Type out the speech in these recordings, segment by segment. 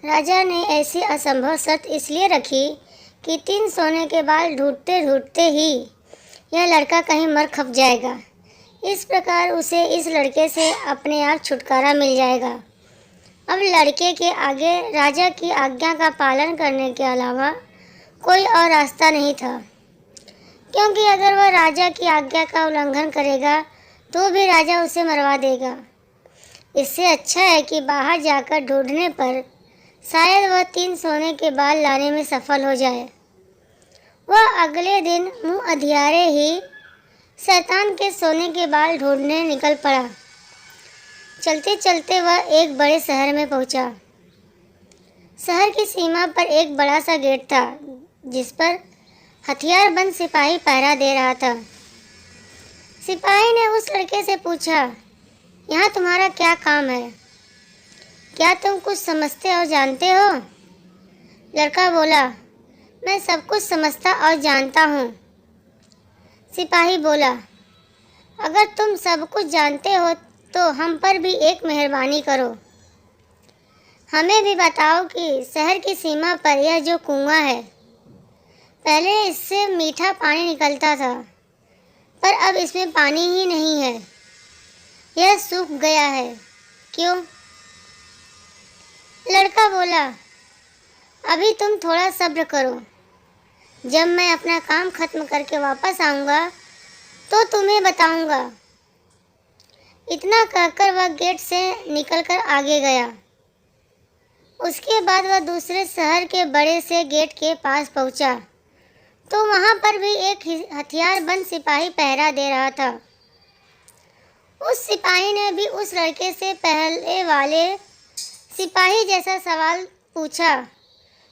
राजा ने ऐसी असंभव शर्त इसलिए रखी कि 3 सोने के बाल ढूंढते ढूंढते ही यह लड़का कहीं मर खप जाएगा। इस प्रकार उसे इस लड़के से अपने आप छुटकारा मिल जाएगा। अब लड़के के आगे राजा की आज्ञा का पालन करने के अलावा कोई और रास्ता नहीं था, क्योंकि अगर वह राजा की आज्ञा का उल्लंघन करेगा तो भी राजा उसे मरवा देगा। इससे अच्छा है कि बाहर जाकर ढूंढने पर शायद वह 3 सोने के बाल लाने में सफल हो जाए। वह अगले दिन मुंह अधियारे ही शैतान के सोने के बाल ढूंढने निकल पड़ा। चलते चलते वह एक बड़े शहर में पहुंचा। शहर की सीमा पर एक बड़ा सा गेट था, जिस पर हथियारबंद सिपाही पहरा दे रहा था। सिपाही ने उस लड़के से पूछा, यहाँ तुम्हारा क्या काम है? क्या तुम कुछ समझते और जानते हो? लड़का बोला, मैं सब कुछ समझता और जानता हूँ। सिपाही बोला, अगर तुम सब कुछ जानते हो तो हम पर भी एक मेहरबानी करो। हमें भी बताओ कि शहर की सीमा पर यह जो कुआं है, पहले इससे मीठा पानी निकलता था, पर अब इसमें पानी ही नहीं है, यह सूख गया है, क्यों? लड़का बोला, अभी तुम थोड़ा सब्र करो, जब मैं अपना काम खत्म करके वापस आऊँगा तो तुम्हें बताऊँगा। इतना कहकर वह गेट से निकलकर आगे गया। उसके बाद वह दूसरे शहर के बड़े से गेट के पास पहुंचा तो वहां पर भी एक हथियारबंद सिपाही पहरा दे रहा था। उस सिपाही ने भी उस लड़के से पहले वाले सिपाही जैसा सवाल पूछा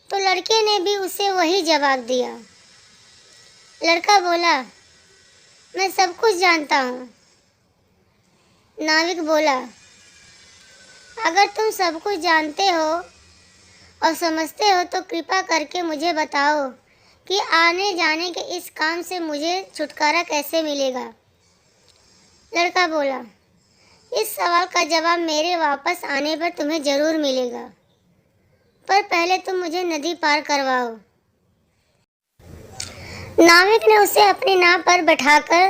तो लड़के ने भी उसे वही जवाब दिया। लड़का बोला, मैं सब कुछ जानता हूँ। नाविक बोला, अगर तुम सब कुछ जानते हो और समझते हो तो कृपा करके मुझे बताओ कि आने जाने के इस काम से मुझे छुटकारा कैसे मिलेगा? लड़का बोला, इस सवाल का जवाब मेरे वापस आने पर तुम्हें जरूर मिलेगा, पर पहले तुम मुझे नदी पार करवाओ। नाविक ने उसे अपनी नाव पर बैठाकर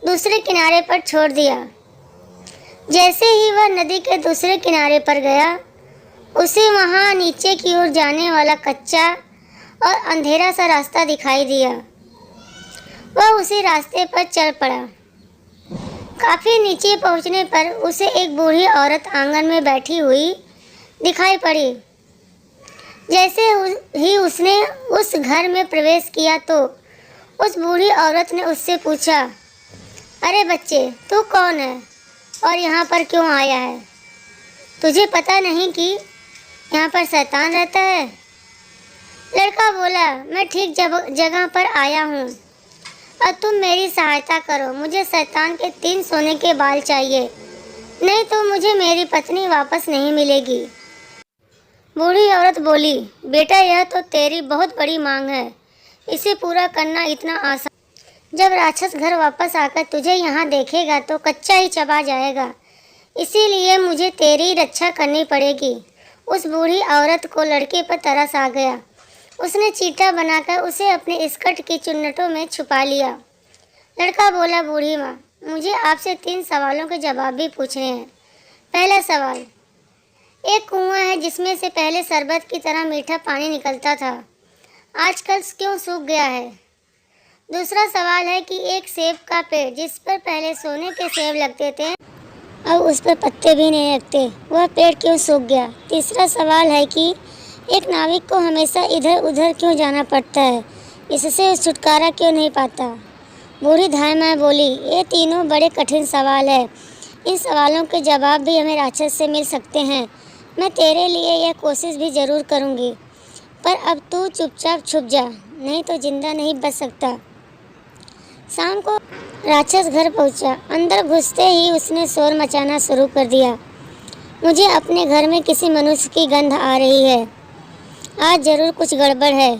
दूसरे किनारे पर छोड़ दिया। जैसे ही वह नदी के दूसरे किनारे पर गया, उसे वहां नीचे की ओर जाने वाला कच्चा और अंधेरा सा रास्ता दिखाई दिया। वह उसी रास्ते पर चल पड़ा। काफी नीचे पहुंचने पर उसे एक बूढ़ी औरत आंगन में बैठी हुई दिखाई पड़ी। जैसे ही उसने उस घर में प्रवेश किया तो उस बूढ़ी औरत ने उससे पूछा, अरे बच्चे, तू कौन है और यहाँ पर क्यों आया है? तुझे पता नहीं कि यहाँ पर शैतान रहता है? लड़का बोला, मैं ठीक जगह पर आया हूँ और तुम मेरी सहायता करो। मुझे शैतान के 3 सोने के बाल चाहिए, नहीं तो मुझे मेरी पत्नी वापस नहीं मिलेगी। बूढ़ी औरत बोली, बेटा, यह तो तेरी बहुत बड़ी मांग है, इसे पूरा करना इतना आसान। जब राक्षस घर वापस आकर तुझे यहाँ देखेगा तो कच्चा ही चबा जाएगा, इसीलिए मुझे तेरी रक्षा करनी पड़ेगी। उस बूढ़ी औरत को लड़के पर तरस आ गया। उसने चीटा बनाकर उसे अपने स्कर्ट की चुन्नटों में छुपा लिया। लड़का बोला, बूढ़ी माँ, मुझे आपसे 3 सवालों के जवाब भी पूछने हैं। पहला सवाल, एक कुआं है जिसमें से पहले शरबत की तरह मीठा पानी निकलता था, आजकल क्यों सूख गया है? दूसरा सवाल है कि एक सेब का पेड़ जिस पर पहले सोने के सेब लगते थे अब उस पर पत्ते भी नहीं लगते, वह पेड़ क्यों सूख गया? तीसरा सवाल है कि एक नाविक को हमेशा इधर उधर क्यों जाना पड़ता है, इससे छुटकारा क्यों नहीं पाता? बूढ़ी धाय माँ बोली, ये तीनों बड़े कठिन सवाल है। इन सवालों के जवाब भी हमें राक्षस से मिल सकते हैं। मैं तेरे लिए यह कोशिश भी ज़रूर करूँगी, पर अब तू चुपचाप छुप जा, नहीं तो जिंदा नहीं बच सकता। शाम को राक्षस घर पहुंचा। अंदर घुसते ही उसने शोर मचाना शुरू कर दिया। मुझे अपने घर में किसी मनुष्य की गंध आ रही है, आज ज़रूर कुछ गड़बड़ है।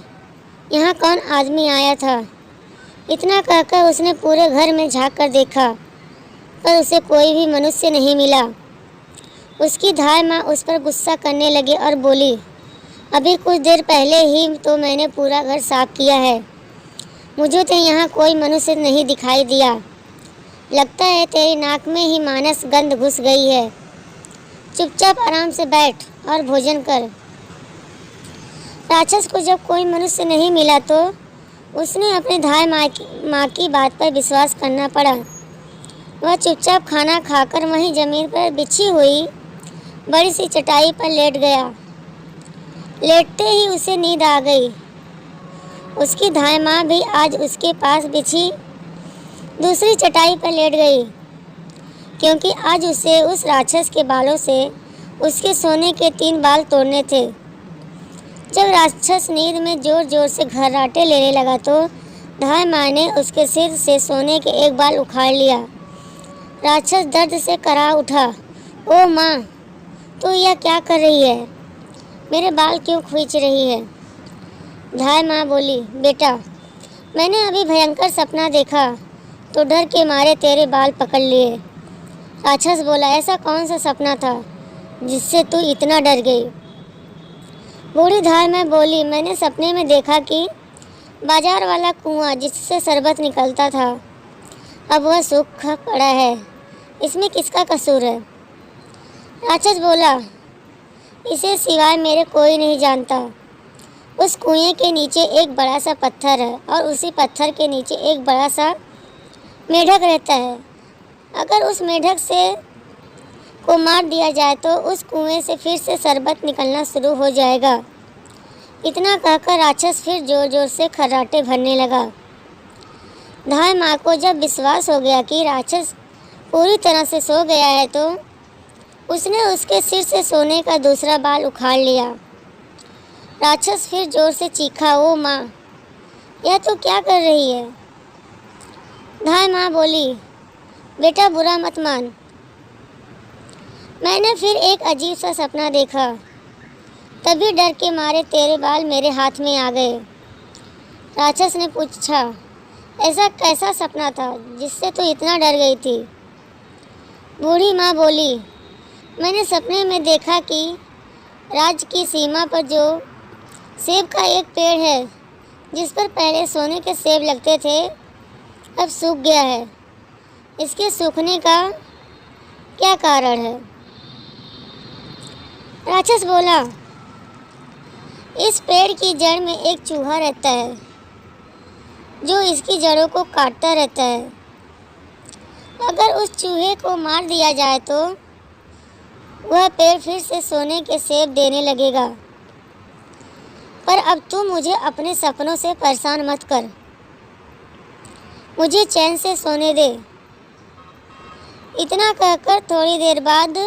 यहाँ कौन आदमी आया था? इतना कहकर उसने पूरे घर में झांक कर देखा, पर उसे कोई भी मनुष्य नहीं मिला। उसकी धाय माँ उस पर गुस्सा करने लगी और बोली, अभी कुछ देर पहले ही तो मैंने पूरा घर साफ किया है। मुझे तो यहाँ कोई मनुष्य नहीं दिखाई दिया। लगता है तेरी नाक में ही मानस गंध घुस गई है। चुपचाप आराम से बैठ और भोजन कर। राक्षस को जब कोई मनुष्य नहीं मिला तो उसने अपने धाय माँ की बात पर विश्वास करना पड़ा। वह चुपचाप खाना खाकर वहीं जमीन पर बिछी हुई बड़ी सी चटाई पर लेट गया। लेटते ही उसे नींद आ गई। उसकी धाय माँ भी आज उसके पास बिछी दूसरी चटाई पर लेट गई, क्योंकि आज उसे उस राक्षस के बालों से उसके सोने के 3 बाल तोड़ने थे। जब राक्षस नींद में जोर जोर से घर्राटे लेने लगा तो धाय माँ ने उसके सिर से सोने के 1 बाल उखाड़ लिया। राक्षस दर्द से करा उठा। ओ माँ, तू यह क्या कर रही है? मेरे बाल क्यों खींच रही है? धाय माँ बोली, बेटा, मैंने अभी भयंकर सपना देखा तो डर के मारे तेरे बाल पकड़ लिए। राक्षस बोला, ऐसा कौन सा सपना था जिससे तू इतना डर गई? बूढ़ी धाय माँ बोली, मैंने सपने में देखा कि बाजार वाला कुआं जिससे शरबत निकलता था अब वह सूख पड़ा है। इसमें किसका कसूर है? राक्षस बोला, इसे सिवाय मेरे कोई नहीं जानता। उस कुएं के नीचे एक बड़ा सा पत्थर है और उसी पत्थर के नीचे एक बड़ा सा मेढक रहता है। अगर उस मेढक को मार दिया जाए तो उस कुएं से फिर से शरबत निकलना शुरू हो जाएगा। इतना कहकर राक्षस फिर जोर जोर से खर्राटे भरने लगा। धाय माँ को जब विश्वास हो गया कि राक्षस पूरी तरह से सो गया है तो उसने उसके सिर से सोने का दूसरा बाल उखाड़ लिया। राक्षस फिर जोर से चीखा, ओ माँ, यह तू क्या कर रही है? धाय माँ बोली, बेटा बुरा मत मान। मैंने फिर एक अजीब सा सपना देखा, तभी डर के मारे तेरे बाल मेरे हाथ में आ गए। राक्षस ने पूछा, ऐसा कैसा सपना था जिससे तू इतना डर गई थी? बूढ़ी माँ बोली, मैंने सपने में देखा कि राज्य की सीमा पर जो सेब का एक पेड़ है जिस पर पहले सोने के सेब लगते थे अब सूख गया है। इसके सूखने का क्या कारण है? राक्षस बोला, इस पेड़ की जड़ में एक चूहा रहता है जो इसकी जड़ों को काटता रहता है। अगर उस चूहे को मार दिया जाए तो वह पेड़ फिर से सोने के सेब देने लगेगा। पर अब तू मुझे अपने सपनों से परेशान मत कर, मुझे चैन से सोने दे। इतना कहकर थोड़ी देर बाद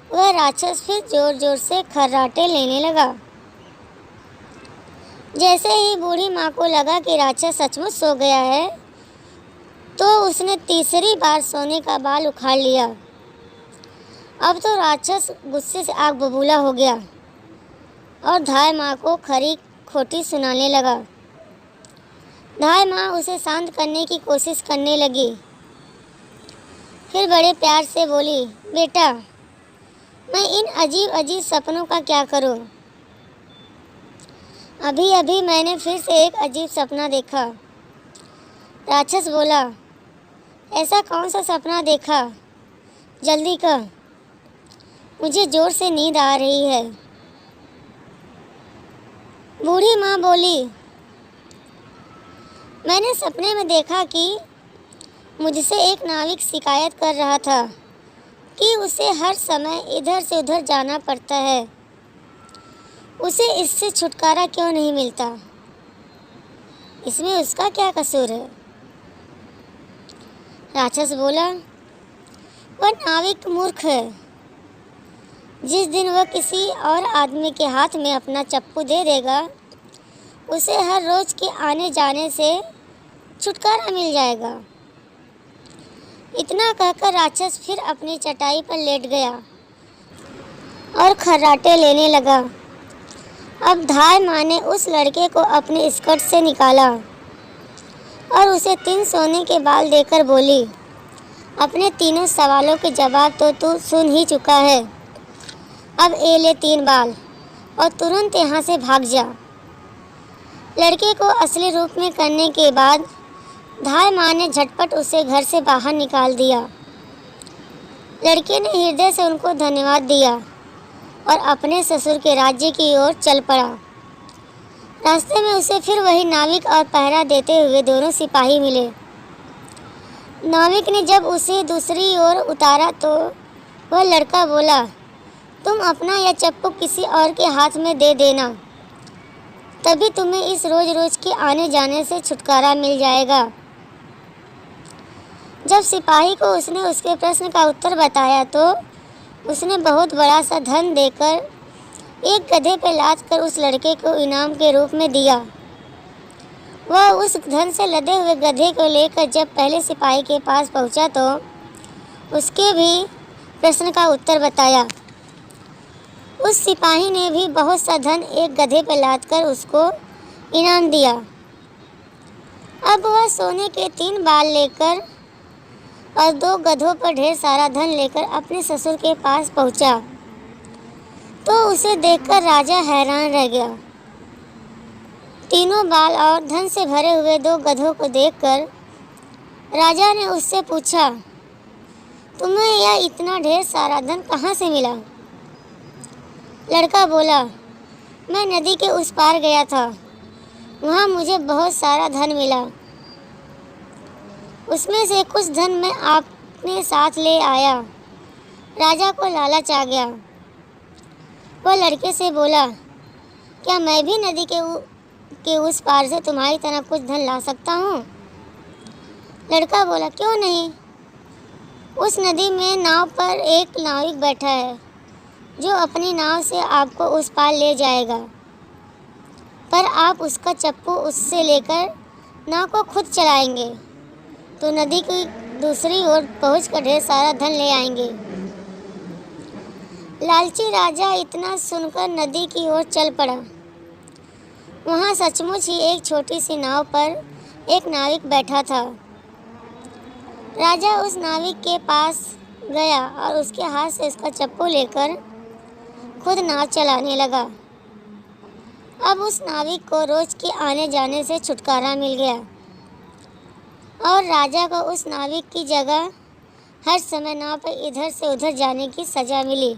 वह राक्षस फिर जोर जोर से खर्राटे लेने लगा। जैसे ही बूढ़ी माँ को लगा कि राक्षस सचमुच सो गया है तो उसने तीसरी बार सोने का बाल उखाड़ लिया। अब तो राक्षस गुस्से से आग बबूला हो गया और धाय माँ को खरी खोटी सुनाने लगा। धाय माँ उसे शांत करने की कोशिश करने लगी। फिर बड़े प्यार से बोली, बेटा, मैं इन अजीब अजीब सपनों का क्या करूं? अभी अभी मैंने फिर से एक अजीब सपना देखा। राक्षस बोला, ऐसा कौन सा सपना देखा? जल्दी कह, मुझे जोर से नींद आ रही है। बूढ़ी माँ बोली, मैंने सपने में देखा कि मुझसे एक नाविक शिकायत कर रहा था कि उसे हर समय इधर से उधर जाना पड़ता है। उसे इससे छुटकारा क्यों नहीं मिलता? इसमें उसका क्या कसूर है? राक्षस बोला, वह नाविक मूर्ख है। जिस दिन वह किसी और आदमी के हाथ में अपना चप्पू दे देगा उसे हर रोज के आने जाने से छुटकारा मिल जाएगा। इतना कहकर राक्षस फिर अपनी चटाई पर लेट गया और खर्राटे लेने लगा। अब धाय माँ ने उस लड़के को अपने स्कर्ट से निकाला और उसे 3 सोने के बाल देकर बोली, अपने तीनों सवालों के जवाब तो तू सुन ही चुका है। अब ये ले 3 बाल, और तुरंत यहाँ से भाग जा। लड़के को असली रूप में करने के बाद धाय माँ ने झटपट उसे घर से बाहर निकाल दिया। लड़के ने हृदय से उनको धन्यवाद दिया और अपने ससुर के राज्य की ओर चल पड़ा। रास्ते में उसे फिर वही नाविक और पहरा देते हुए दोनों सिपाही मिले। नाविक ने जब उसे दूसरी ओर उतारा तो वह लड़का बोला, तुम अपना यह चप्पू किसी और के हाथ में दे देना, तभी तुम्हें इस रोज रोज के आने जाने से छुटकारा मिल जाएगा। जब सिपाही को उसने उसके प्रश्न का उत्तर बताया तो उसने बहुत बड़ा सा धन देकर एक गधे पर लाद कर उस लड़के को इनाम के रूप में दिया। वह उस धन से लदे हुए गधे को लेकर जब पहले सिपाही के पास पहुंचा तो उसके भी प्रश्न का उत्तर बताया। उस सिपाही ने भी बहुत सा धन एक गधे पर लाद कर उसको इनाम दिया। अब वह सोने के 3 बाल लेकर और 2 गधों पर ढेर सारा धन लेकर अपने ससुर के पास पहुंचा तो उसे देखकर राजा हैरान रह गया। तीनों बाल और धन से भरे हुए 2 गधों को देखकर राजा ने उससे पूछा, तुम्हें यह इतना ढेर सारा धन कहाँ से मिला? लड़का बोला, मैं नदी के उस पार गया था, वहाँ मुझे बहुत सारा धन मिला। उसमें से कुछ धन मैं अपने साथ ले आया। राजा को लालच आ गया। वह लड़के से बोला, क्या मैं भी नदी के उस पार से तुम्हारी तरह कुछ धन ला सकता हूँ? लड़का बोला, क्यों नहीं। उस नदी में नाव पर एक नाविक बैठा है जो अपनी नाव से आपको उस पार ले जाएगा, पर आप उसका चप्पू उससे लेकर नाव को खुद चलाएंगे तो नदी की दूसरी ओर पहुंचकर ढेर सारा धन ले आएंगे। लालची राजा इतना सुनकर नदी की ओर चल पड़ा। वहाँ सचमुच ही एक छोटी सी नाव पर एक नाविक बैठा था। राजा उस नाविक के पास गया और उसके हाथ से उसका चप्पू लेकर खुद नाव चलाने लगा। अब उस नाविक को रोज के आने जाने से छुटकारा मिल गया और राजा को उस नाविक की जगह हर समय नाव पर इधर से उधर जाने की सज़ा मिली।